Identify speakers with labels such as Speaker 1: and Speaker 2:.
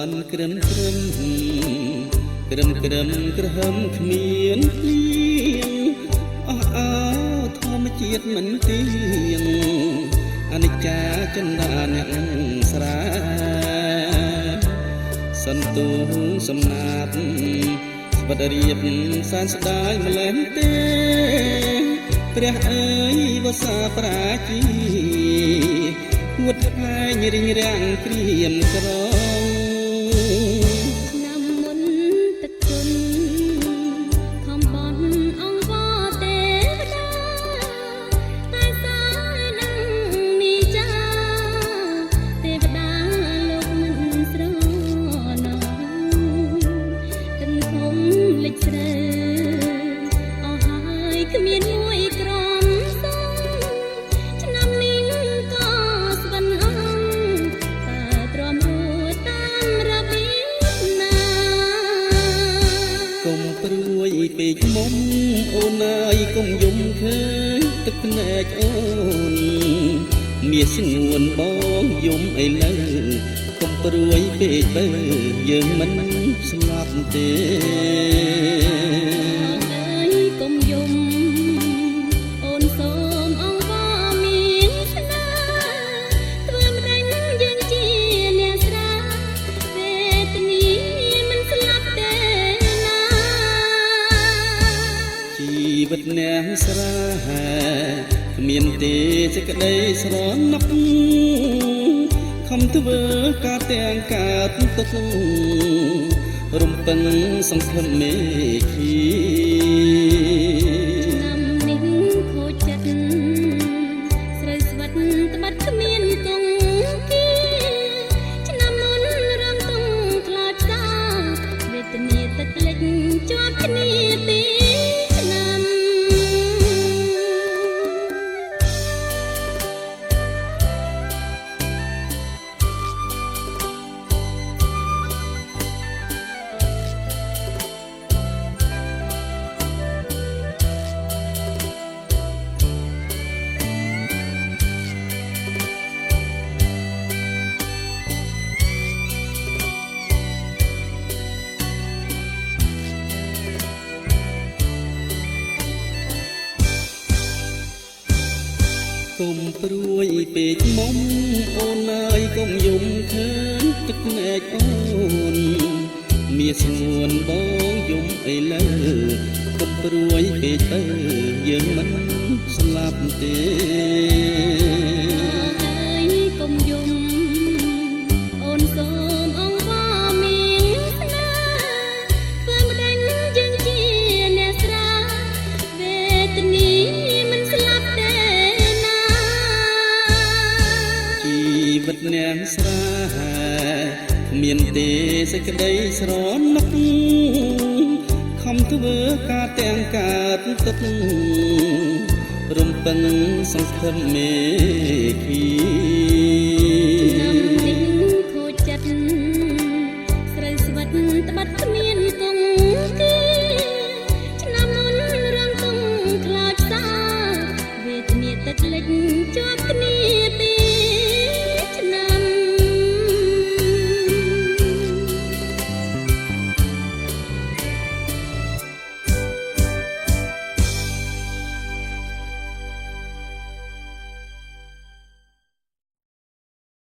Speaker 1: នក្រឹមក្រឹមក្រឹមក្រឹមក្រហមគ្មានព្រៀងអស់អោធម្មជាតិមិនទៀងអនិច្ចាចិន្តាអ្នកស្រាសន្ទុះសំណាប់ស្បិតរៀបសែនស្ដាយម្លេះទេព្រះអើយវសាប្រាជីងួតផ្លែងរិញរាំងក្រៀមក្រង
Speaker 2: ឆ្នាំមុនទឹកជន់ខំបន់អង្គវទេវតាតែសានឹងមីចាទេវតាលោកមិនស្រណោទឹកធំលិចស្រើអស់ហើយគ្មានមួយក្រំសំឆ្នាំនេះក៏ស្វិនអងតែទ្រាំរួចតាមរបៀបណា
Speaker 1: កុំព្រួយពេកមុំអូនអើយកុំយំឃើញទឹកភ្នែកអូនមានស្ងួនបងយំឥឡូវកុំព្រួយពេកបើយើងមិនស្លាប់ទេ
Speaker 2: កុំយំអូនសូមអង្វរមានស្នាធ្វើម្ដេចយើងជាអ្នកស្រាវេទនាមិនស្លាប់ទេណា
Speaker 1: ជីវិតអ្នកស្រាគ្មានទេសេចក្តីស្រណុកខំធ្វើការទាំងកើតទុករំពឹងសង្ឃឹមមេឃី
Speaker 2: ឆ្នាំនេះខូចចិត្តស្រូវស្វិតត្បិតគ្មានគង់គីឆ្នាំមុនរំទងខ្លោចផ្សាវេទនាទឹកលិចជាប់គ្នាពីឆ្នាំ
Speaker 1: កុំព្រួយពេកមុំអូនអើយកុំយំឃើញទឹកភ្នែកអូនមានស្ងួនបងយំឥឡូវកុំព្រួយពេកទៅយើងមិនស្លាប់ទេ
Speaker 2: អើយកុំយំអូនសូមអង្វរមានស្នាធ្វើម្ដេចយើងជាអ្នកស្រាវេទនាមិនស្លាប់ទេណា
Speaker 1: ជីវិតអ្នកស្រាគ្មានទេសេចក្តីស្រណុកខំធ្វើការទាំងកើតទុករំពឹងសង្ឃឹមមេឃី